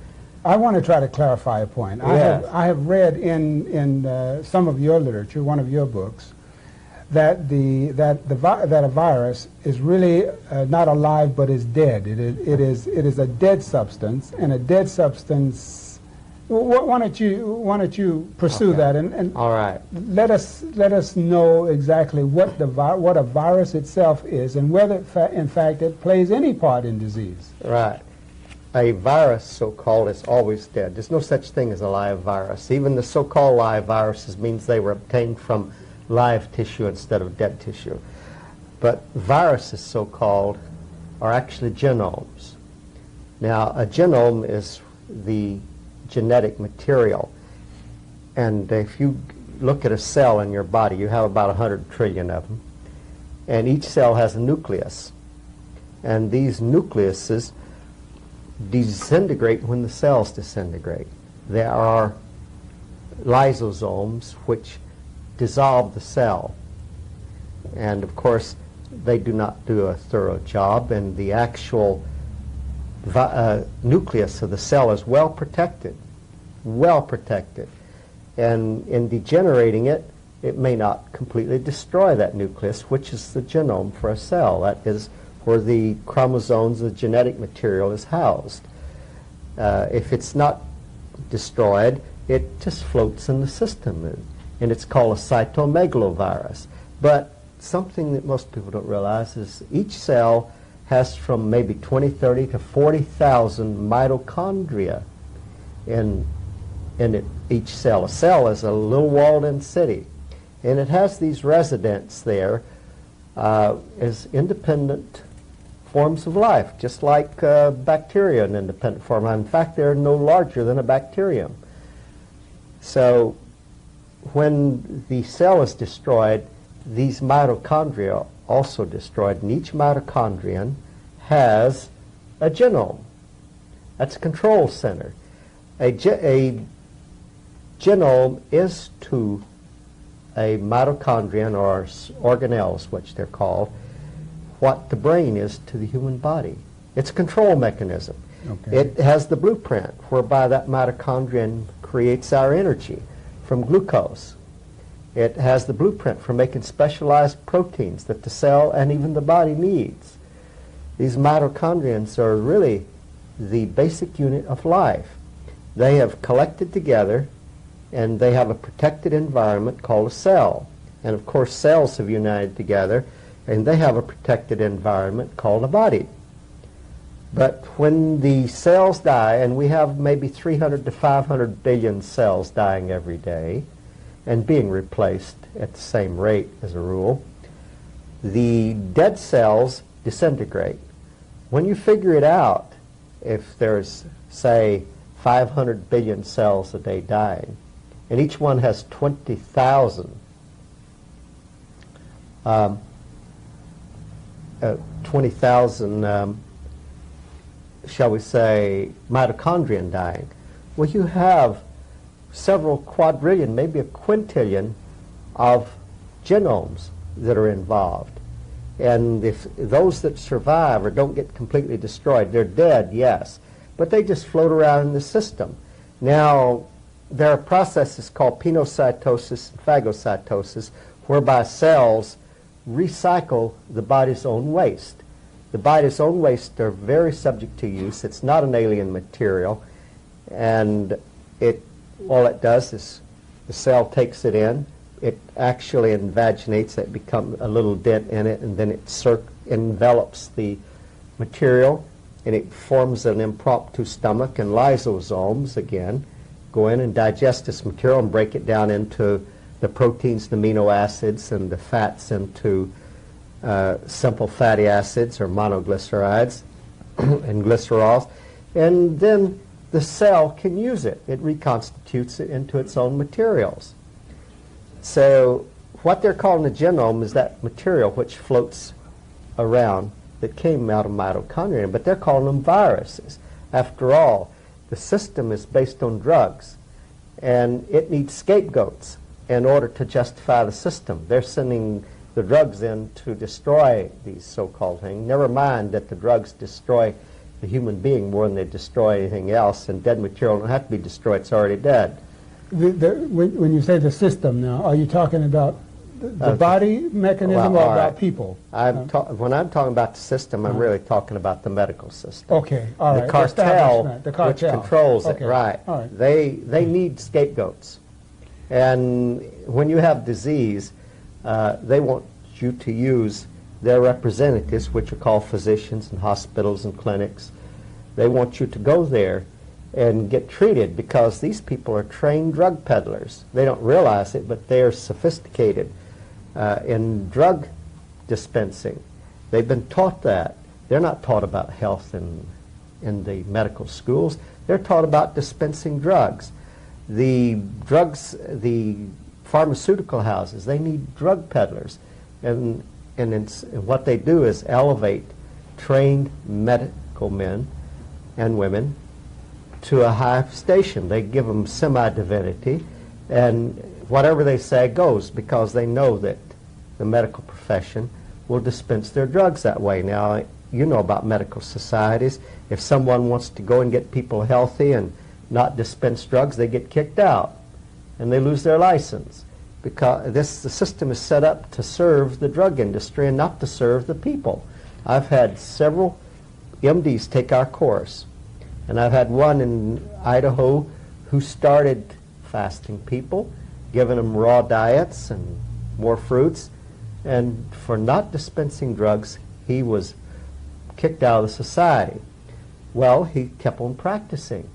I want to try to clarify a point. Yes. I have read in some of your literature, one of your books, that a virus is really not alive but is dead. It is a dead substance, and a dead substance. Why don't you pursue Okay. that and All right. let us know exactly what a virus itself is and whether in fact it plays any part in disease. Right. A virus, so-called, is always dead. There's no such thing as a live virus. Even the so-called live viruses means they were obtained from live tissue instead of dead tissue. But viruses, so-called, are actually genomes. Now, a genome is the genetic material. And if you look at a cell in your body, you have about 100 trillion of them. And each cell has a nucleus. And these nucleuses disintegrate when the cells disintegrate. There are lysosomes which dissolve the cell. And of course, they do not do a thorough job, and the actual nucleus of the cell is well protected. And in degenerating it, it may not completely destroy that nucleus, which is the genome for a cell. That is where the chromosomes, the genetic material, is housed. If it's not destroyed, it just floats in the system, and it's called a cytomegalovirus. But something that most people don't realize is each cell has from maybe 20, 30 to 40,000 mitochondria in it, each cell. A cell is a little walled-in city, and it has these residents there as independent forms of life, just like bacteria, an independent form. In fact, they're no larger than a bacterium. So when the cell is destroyed, these mitochondria are also destroyed, and each mitochondrion has a genome. That's a control center. A genome is to a mitochondrion, or organelles, which they're called, what the brain is to the human body. It's a control mechanism. Okay. It has the blueprint whereby that mitochondrion creates our energy from glucose. It has the blueprint for making specialized proteins that the cell and even the body needs. These mitochondrions are really the basic unit of life. They have collected together, and they have a protected environment called a cell. And of course, cells have united together, and they have a protected environment called a body. But when the cells die, and we have maybe 300 to 500 billion cells dying every day and being replaced at the same rate as a rule, the dead cells disintegrate. When you figure it out, if there's, say, 500 billion cells a day dying. And each one has 20,000 shall we say, mitochondria dying. Well, you have several quadrillion, maybe a quintillion of genomes that are involved. And if those that survive or don't get completely destroyed, they're dead, yes, but they just float around in the system. Now, there are processes called pinocytosis and phagocytosis, whereby cells recycle the body's own waste. The body's own waste are very subject to use. It's not an alien material, and all it does is the cell takes it in, it actually invaginates, it becomes a little dent in it, and then it envelops the material, and it forms an impromptu stomach, and lysosomes, again, go in and digest this material and break it down into the proteins, the amino acids, and the fats into simple fatty acids or monoglycerides and glycerols, and then the cell can use it. It reconstitutes it into its own materials. So what they're calling the genome is that material which floats around that came out of mitochondria, but they're calling them viruses. After all, the system is based on drugs, and it needs scapegoats in order to justify the system. They're sending the drugs in to destroy these so-called things. Never mind that the drugs destroy the human being more than they destroy anything else, and dead material don't have to be destroyed, it's already dead. When you say the system now, are you talking about the body mechanism or about people? When I'm talking about the system, I'm really talking about the medical system. Okay, all right. The cartel, which controls okay. it, right. All right. They need scapegoats. And when you have disease, they want you to use their representatives, which are called physicians and hospitals and clinics. They want you to go there and get treated because these people are trained drug peddlers. They don't realize it, but they are sophisticated in drug dispensing. They've been taught that. They're not taught about health in the medical schools. They're taught about dispensing drugs. The pharmaceutical houses, they need drug peddlers. And what they do is elevate trained medical men and women to a high station. They give them semi-divinity, and whatever they say goes, because they know that the medical profession will dispense their drugs that way. Now, you know about medical societies. If someone wants to go and get people healthy and not dispense drugs, they get kicked out, and they lose their license, because the system is set up to serve the drug industry and not to serve the people. I've had several MDs take our course, and I've had one in Idaho who started fasting people, giving them raw diets and more fruits, and for not dispensing drugs, he was kicked out of the society. Well, he kept on practicing,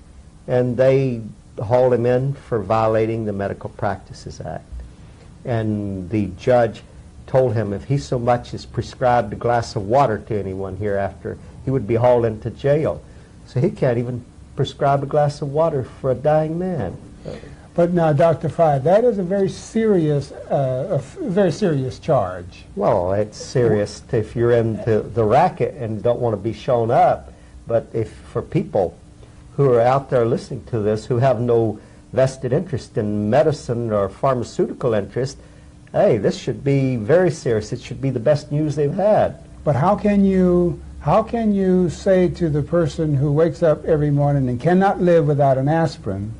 and they hauled him in for violating the Medical Practices Act. And the judge told him if he so much as prescribed a glass of water to anyone hereafter, he would be hauled into jail. So he can't even prescribe a glass of water for a dying man. But now, Dr. Fry, that is a very serious charge. Well, it's serious if you're into the racket and don't want to be shown up. But if for people who are out there listening to this who have no vested interest in medicine or pharmaceutical interest, hey, this should be very serious. It should be the best news they've had. But how can you say to the person who wakes up every morning and cannot live without an aspirin,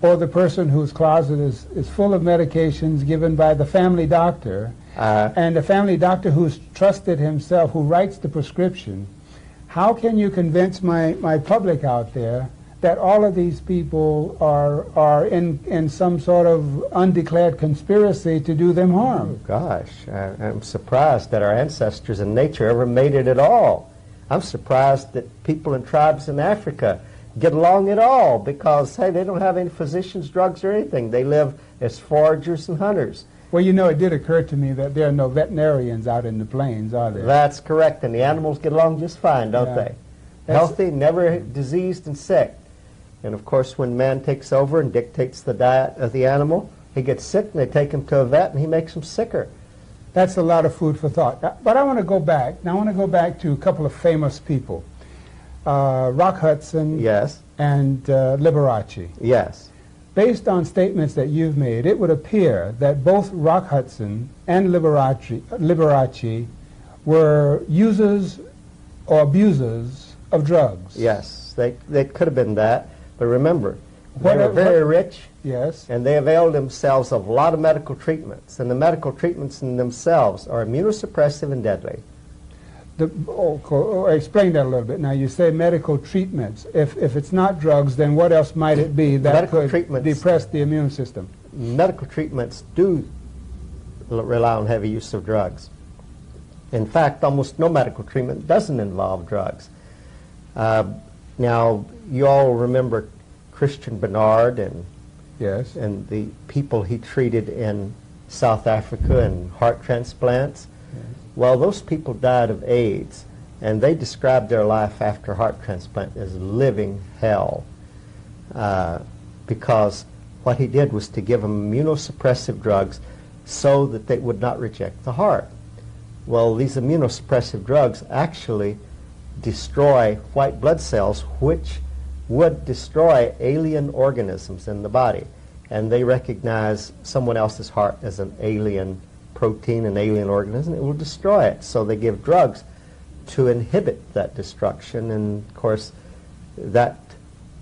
or the person whose closet is full of medications given by the family doctor, and the family doctor who's trusted himself, who writes the prescription, how can you convince my public out there that all of these people are in some sort of undeclared conspiracy to do them harm? Oh, gosh, I'm surprised that our ancestors in nature ever made it at all. I'm surprised that people in tribes in Africa get along at all because, hey, they don't have any physicians, drugs, or anything. They live as foragers and hunters. Well, you know, it did occur to me that there are no veterinarians out in the plains, are there? That's correct, and the animals get along just fine, don't they? Healthy, never diseased and sick. And of course, when man takes over and dictates the diet of the animal, he gets sick, and they take him to a vet, and he makes him sicker. That's a lot of food for thought. But I want to go back. Now I want to go back to a couple of famous people. Rock Hudson Yes, and Liberace. yes. Based on statements that you've made, it would appear that both Rock Hudson and Liberace were users or abusers of drugs. Yes, they could have been that. But remember, they What- were very rich, Yes. and they availed themselves of a lot of medical treatments. And the medical treatments in themselves are immunosuppressive and deadly. Explain that a little bit. Now, you say medical treatments. If it's not drugs, then what else might it be that Medical could treatments. depress the immune system? Medical treatments do rely on heavy use of drugs. In fact, almost no medical treatment doesn't involve drugs. Now, you all remember Christian Bernard Yes. and the people he treated in South Africa and heart transplants. Well, those people died of AIDS, and they described their life after heart transplant as living hell, because what he did was to give them immunosuppressive drugs so that they would not reject the heart. Well, these immunosuppressive drugs actually destroy white blood cells, which would destroy alien organisms in the body, and they recognize someone else's heart as an alien protein, an alien organism, it will destroy it. So they give drugs to inhibit that destruction, and of course that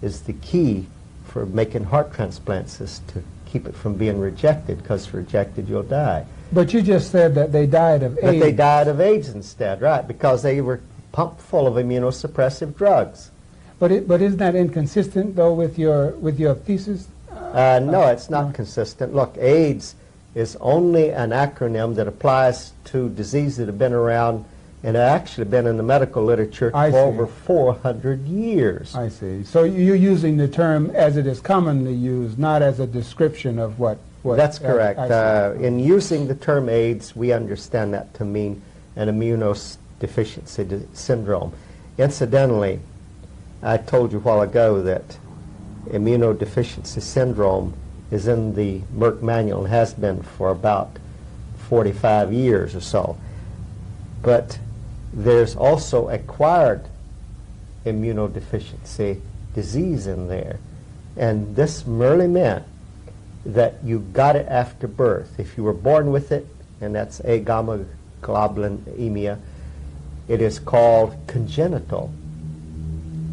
is the key for making heart transplants, is to keep it from being rejected, because if rejected you'll die. But you just said that they died of But AIDS. they died of AIDS instead, right, because they were pumped full of immunosuppressive drugs. But isn't that inconsistent though with your thesis? No, it's not consistent. Look, AIDS is only an acronym that applies to diseases that have been around and have actually been in the medical literature I for see. over 400 years. I see. So you're using the term as it is commonly used, not as a description of what. That's correct. I see. In using the term AIDS, we understand that to mean an immunodeficiency syndrome. Incidentally, I told you a while ago that immunodeficiency syndrome is in the Merck manual and has been for about 45 years or so. But there's also acquired immunodeficiency disease in there. And this merely meant that you got it after birth. If you were born with it, and that's agammaglobulinemia, it is called congenital.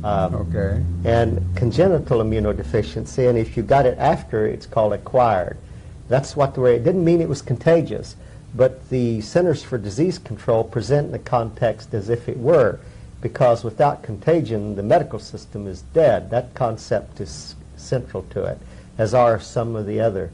Okay. And congenital immunodeficiency, and if you got it after, it's called acquired. That's what the way. It didn't mean it was contagious, but the Centers for Disease Control present the context as if it were, because without contagion, the medical system is dead. That concept is central to it, as are some of the other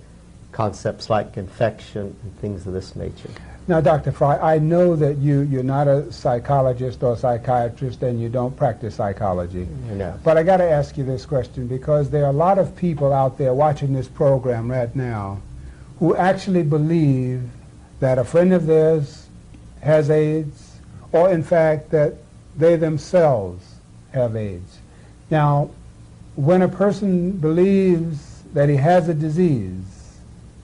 concepts like infection and things of this nature. Now, Dr. Fry, I know that you're not a psychologist or psychiatrist and you don't practice psychology. No. But I got to ask you this question, because there are a lot of people out there watching this program right now who actually believe that a friend of theirs has AIDS, or in fact that they themselves have AIDS. Now, when a person believes that he has a disease,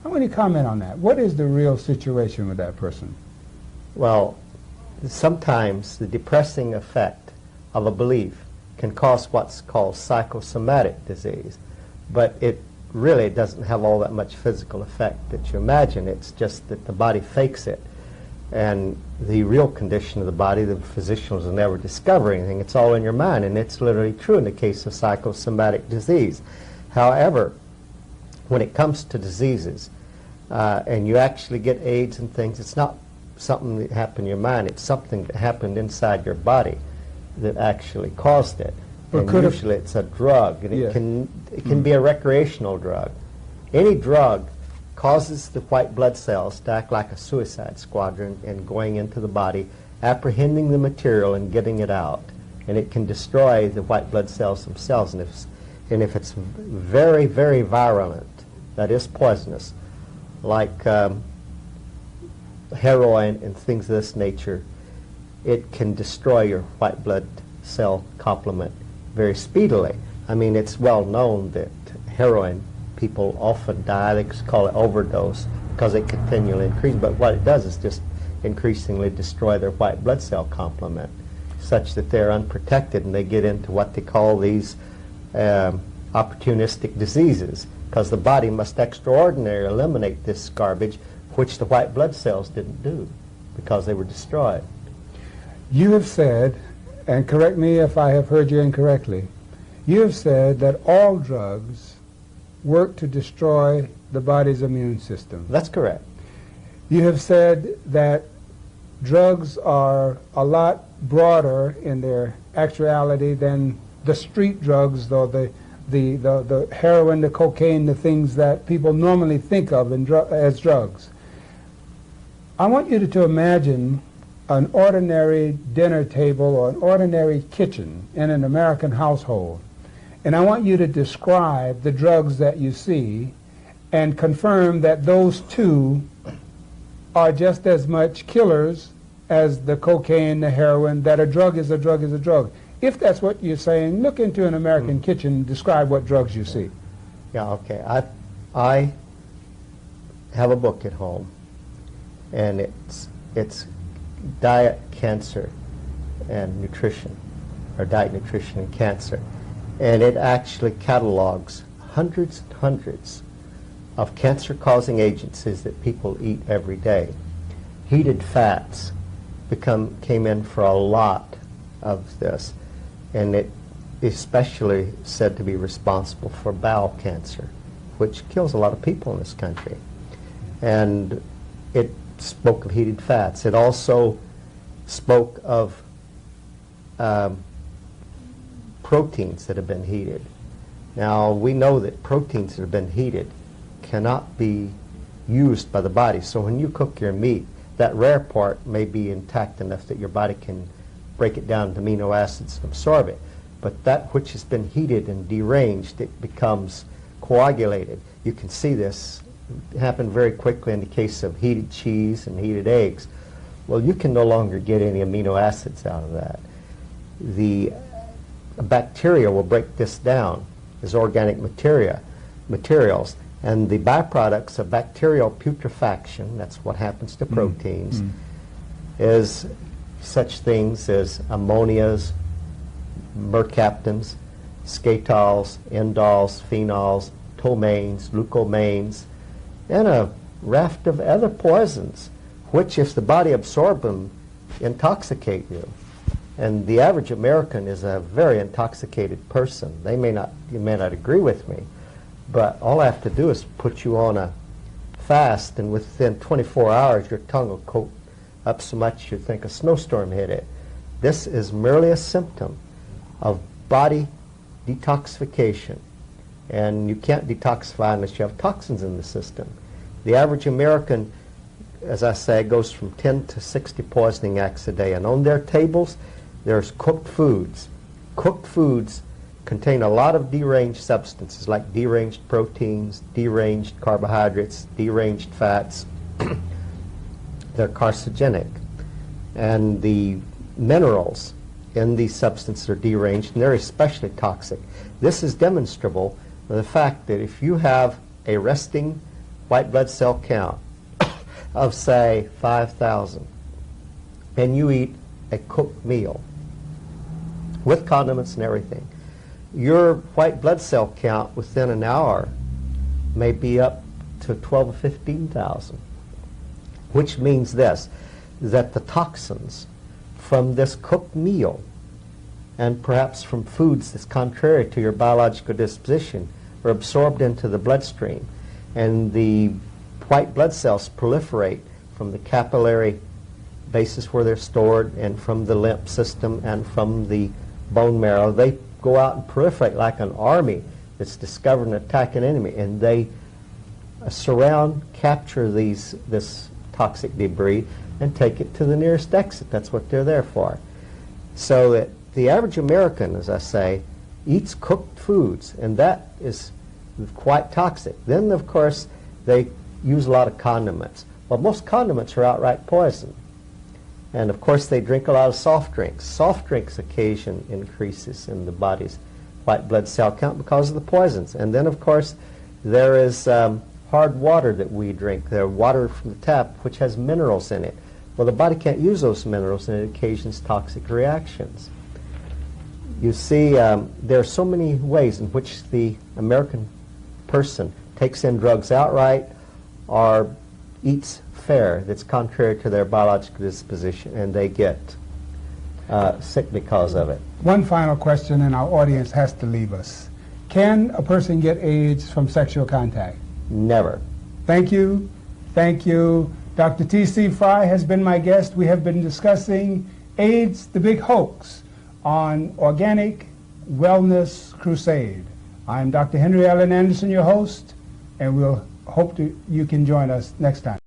I want you to comment on that. What is the real situation with that person? Well, sometimes the depressing effect of a belief can cause what's called psychosomatic disease, but it really doesn't have all that much physical effect that you imagine. It's just that the body fakes it. And the real condition of the body, the physicians will never discover anything. It's all in your mind, and it's literally true in the case of psychosomatic disease. However, when it comes to diseases, and you actually get AIDS and things, it's not something that happened in your mind. It's something that happened inside your body that actually caused it. But And could it- usually it's a drug, and Yeah. it can be a recreational drug. Any drug causes the white blood cells to act like a suicide squadron and going into the body, apprehending the material and getting it out. And it can destroy the white blood cells themselves. And if it's very, very virulent, that is poisonous, like heroin and things of this nature, it can destroy your white blood cell complement very speedily. I mean, it's well known that heroin, people often die, they call it overdose, because it continually increases. But what it does is just increasingly destroy their white blood cell complement, such that they're unprotected and they get into what they call these opportunistic diseases, because the body must extraordinarily eliminate this garbage, which the white blood cells didn't do because they were destroyed. You have said, and correct me if I have heard you incorrectly, you have said that all drugs work to destroy the body's immune system. That's correct. You have said that drugs are a lot broader in their actuality than the street drugs, though the heroin, the cocaine, the things that people normally think of as drugs. I want you to imagine an ordinary dinner table or an ordinary kitchen in an American household. And I want you to describe the drugs that you see and confirm that those two are just as much killers as the cocaine, the heroin, that a drug is a drug is a drug. If that's what you're saying, look into an American kitchen and describe what drugs you see. Yeah, okay. I have a book at home, and it's Diet, Cancer, and Nutrition, or Diet, Nutrition, and Cancer. And it actually catalogs hundreds and hundreds of cancer-causing agents that people eat every day. Heated fats came in for a lot of this, and it especially said to be responsible for bowel cancer, which kills a lot of people in this country. And it spoke of heated fats. It also spoke of proteins that have been heated. Now, we know that proteins that have been heated cannot be used by the body. So when you cook your meat, that rare part may be intact enough that your body can break it down into amino acids and absorb it. But that which has been heated and deranged, it becomes coagulated. You can see this happen very quickly in the case of heated cheese and heated eggs. Well, you can no longer get any amino acids out of that. The bacteria will break this down as organic materials, and the byproducts of bacterial putrefaction, that's what happens to proteins, is such things as ammonias, mercaptans, scatols, indols, phenols, ptomaines, leucomaines, and a raft of other poisons, which, if the body absorbs them, intoxicate you. And the average American is a very intoxicated person. You may not agree with me, but all I have to do is put you on a fast, and within 24 hours your tongue will coat up so much you'd think a snowstorm hit it. This is merely a symptom of body detoxification, and you can't detoxify unless you have toxins in the system. The average American, as I say, goes from 10 to 60 poisoning acts a day, and on their tables there's cooked foods. Cooked foods contain a lot of deranged substances like deranged proteins, deranged carbohydrates, deranged fats. They're carcinogenic. And the minerals in these substances are deranged, and they're especially toxic. This is demonstrable by the fact that if you have a resting white blood cell count of, say, 5,000, and you eat a cooked meal with condiments and everything, your white blood cell count within an hour may be up to 12 or 15,000, which means this, that the toxins from this cooked meal and perhaps from foods that's contrary to your biological disposition are absorbed into the bloodstream, and the white blood cells proliferate from the capillary basis where they're stored, and from the lymph system, and from the bone marrow. They go out and proliferate like an army that's discovered and attack an enemy, and they surround, capture this toxic debris and take it to the nearest exit. That's what they're there for. So that the average American, as I say, eats cooked foods, and that is quite toxic. Then, of course, they use a lot of condiments. Well, most condiments are outright poison. And, of course, they drink a lot of soft drinks. Soft drinks occasion increases in the body's white blood cell count because of the poisons. And then, of course, there is hard water that we drink. There water from the tap, which has minerals in it. Well, the body can't use those minerals, and it occasions toxic reactions. You see, there are so many ways in which the American person takes in drugs outright or eats fare that's contrary to their biological disposition, and they get sick because of it. One final question, and our audience has to leave us. Can a person get AIDS from sexual contact? Never. Thank you. Thank you. Dr. T.C. Fry has been my guest. We have been discussing AIDS, the big hoax, on Organic Wellness Crusade. I'm Dr. Henry Allen Anderson, your host, and we'll hope you can join us next time.